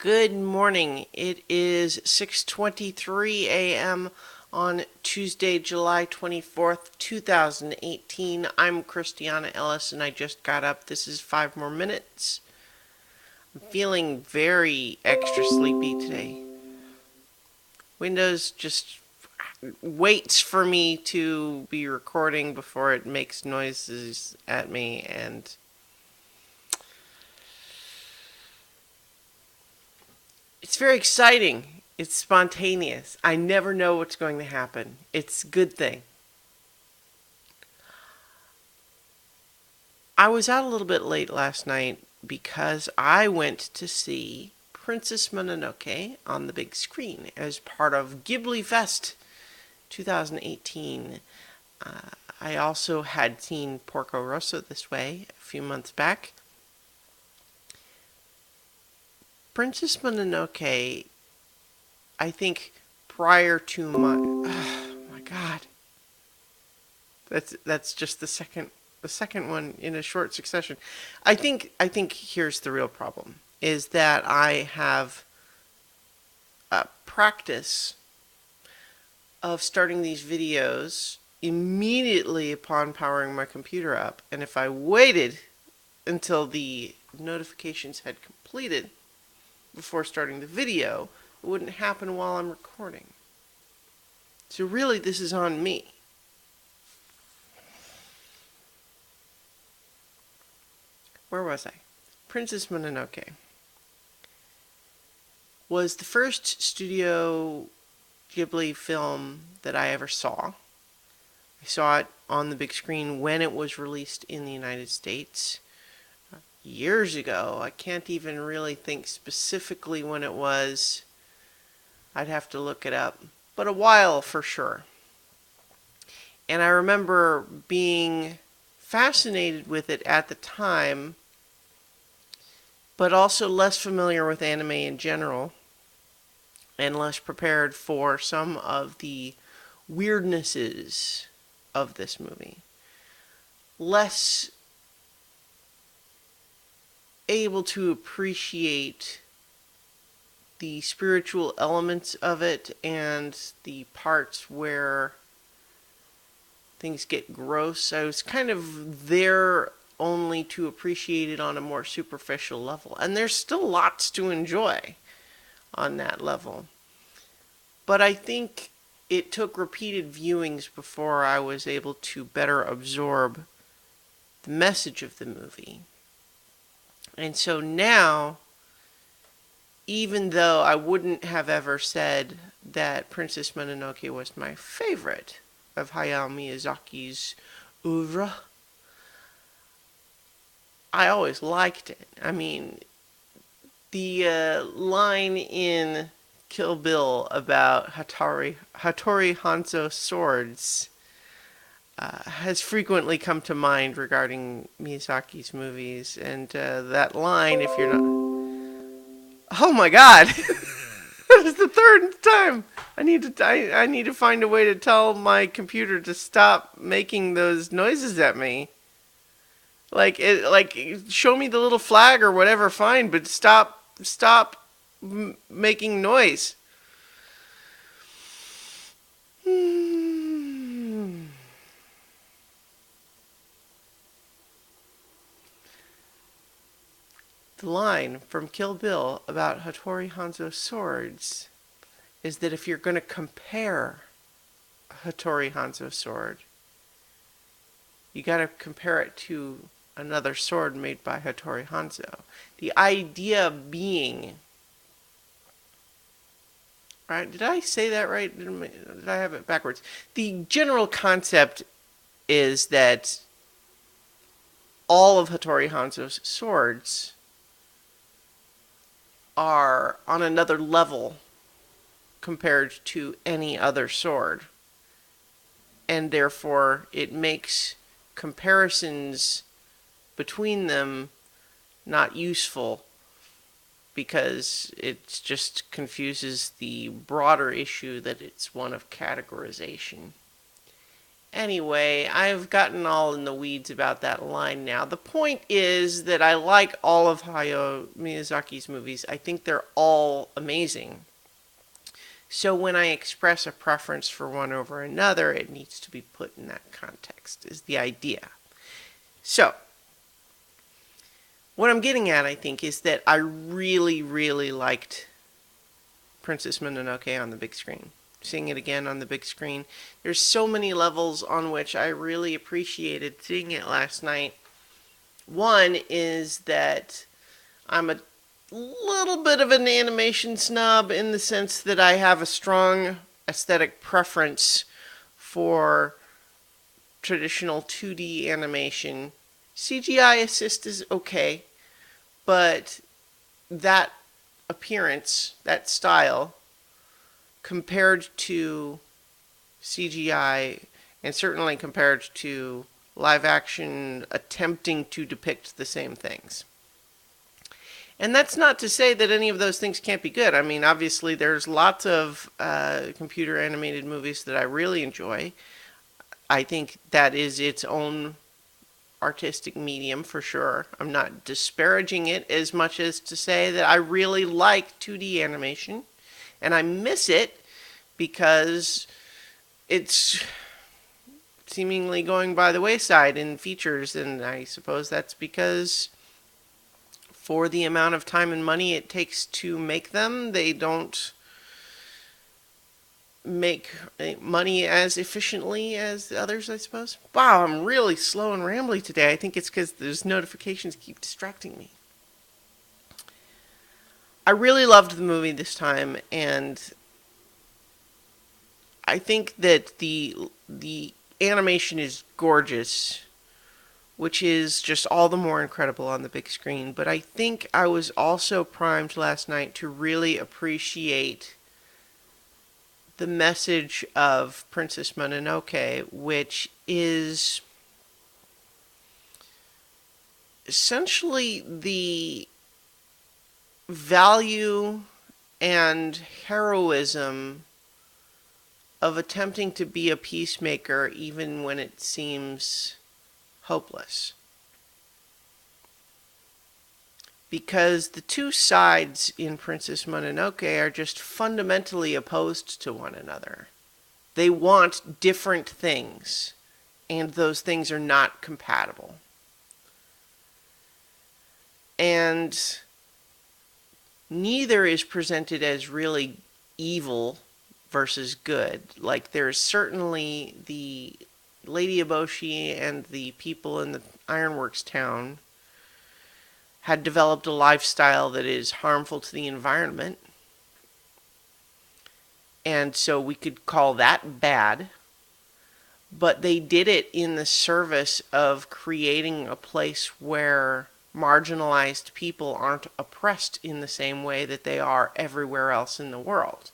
Good morning. It is 6:23 a.m. on Tuesday, July 24th, 2018. I'm Christiana Ellis and I just got up. This is 5 more minutes. I'm feeling very extra sleepy today. Windows just waits for me to be recording before it makes noises at me, and it's very exciting. It's spontaneous. I never know what's going to happen. It's a good thing. I was out a little bit late last night because I went to see Princess Mononoke on the big screen as part of Ghibli Fest 2018. I also had seen Porco Rosso this way a few months back. Princess Mononoke, I think, prior to my oh my God, that's just the second one in a short succession. I think here's the real problem: is that I have a practice of starting these videos immediately upon powering my computer up, and if I waited until the notifications had completed before starting the video, it wouldn't happen while I'm recording. So really, this is on me. Where was I? Princess Mononoke was the first Studio Ghibli film that I ever saw. I saw it on the big screen when it was released in the United States years ago. I can't even really think specifically when it was. I'd have to look it up, but a while for sure. And I remember being fascinated with it at the time, but also less familiar with anime in general, and less prepared for some of the weirdnesses of this movie. Less able to appreciate the spiritual elements of it and the parts where things get gross. I was kind of there only to appreciate it on a more superficial level. And there's still lots to enjoy on that level. But I think it took repeated viewings before I was able to better absorb the message of the movie. And so now, even though I wouldn't have ever said that Princess Mononoke was my favorite of Hayao Miyazaki's oeuvre, I always liked it. I mean, the line in Kill Bill about Hattori Hanzo swords has frequently come to mind regarding Miyazaki's movies, and that line, if you're not... Oh my God! That is the third time. I need to find a way to tell my computer to stop making those noises at me. Like show me the little flag or whatever, fine, but stop making noise. The line from Kill Bill about Hattori Hanzo swords is that if you're going to compare Hattori Hanzo sword, you got to compare it to another sword made by Hattori Hanzo. The idea being, right? Did I say that right? Did I have it backwards? The general concept is that all of Hattori Hanzo's swords are on another level compared to any other sword, and therefore it makes comparisons between them not useful, because it just confuses the broader issue that it's one of categorization. Anyway, I've gotten all in the weeds about that line now. The point is that I like all of Hayao Miyazaki's movies. I think they're all amazing. So when I express a preference for one over another, it needs to be put in that context, is the idea. So, what I'm getting at, I think, is that I really, really liked Princess Mononoke on the big screen. Seeing it again on the big screen. There's so many levels on which I really appreciated seeing it last night. One is that I'm a little bit of an animation snob in the sense that I have a strong aesthetic preference for traditional 2D animation. CGI assist is okay, but that appearance, that style, compared to CGI, and certainly compared to live action attempting to depict the same things. And that's not to say that any of those things can't be good. I mean, obviously, there's lots of computer animated movies that I really enjoy. I think that is its own artistic medium for sure. I'm not disparaging it as much as to say that I really like 2D animation, and I miss it because it's seemingly going by the wayside in features, and I suppose that's because for the amount of time and money it takes to make them, they don't make money as efficiently as others, I suppose. Wow, I'm really slow and rambly today. I think it's because those notifications keep distracting me. I really loved the movie this time, and I think that the animation is gorgeous, which is just all the more incredible on the big screen. But I think I was also primed last night to really appreciate the message of Princess Mononoke, which is essentially the value and heroism of attempting to be a peacemaker even when it seems hopeless. Because the two sides in Princess Mononoke are just fundamentally opposed to one another. They want different things, and those things are not compatible. And neither is presented as really evil versus good. Like, there's certainly the Lady Eboshi and the people in the Ironworks town had developed a lifestyle that is harmful to the environment. And so we could call that bad. But they did it in the service of creating a place where marginalized people aren't oppressed in the same way that they are everywhere else in the world.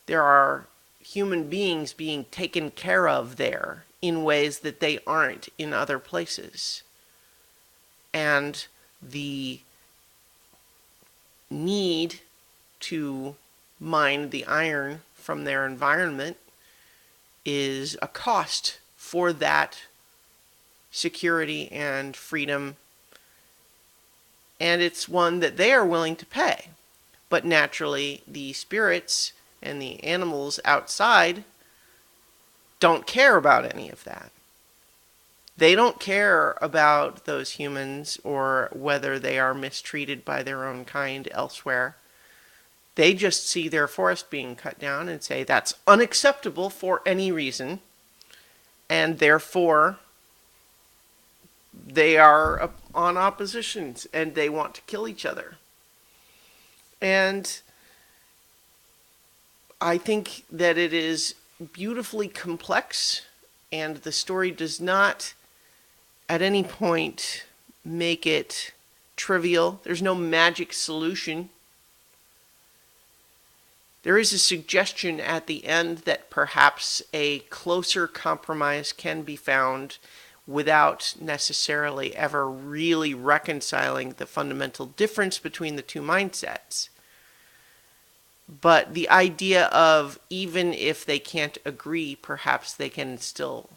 There are human beings being taken care of there in ways that they aren't in other places. And the need to mine the iron from their environment is a cost for that security and freedom, and it's one that they are willing to pay. But naturally, the spirits and the animals outside don't care about any of that. They don't care about those humans or whether they are mistreated by their own kind elsewhere. They just see their forest being cut down and say that's unacceptable for any reason, and therefore they are on oppositions and they want to kill each other. And I think that it is beautifully complex, and the story does not at any point make it trivial. There's no magic solution. There is a suggestion at the end that perhaps a closer compromise can be found without necessarily ever really reconciling the fundamental difference between the two mindsets. But the idea of even if they can't agree, perhaps they can still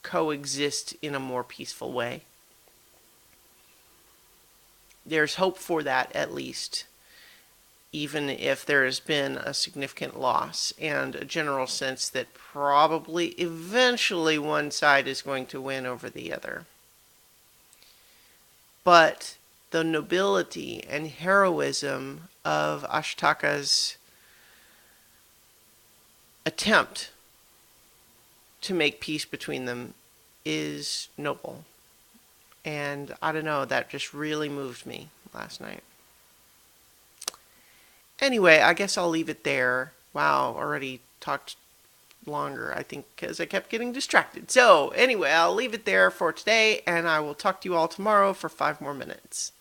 coexist in a more peaceful way. There's hope for that, at least, even if there has been a significant loss and a general sense that probably eventually one side is going to win over the other. But the nobility and heroism of Ashtaka's attempt to make peace between them is noble. And I don't know, that just really moved me last night. Anyway, I guess I'll leave it there. Wow, already talked longer, I think, because I kept getting distracted. So, anyway, I'll leave it there for today, and I will talk to you all tomorrow for 5 more minutes.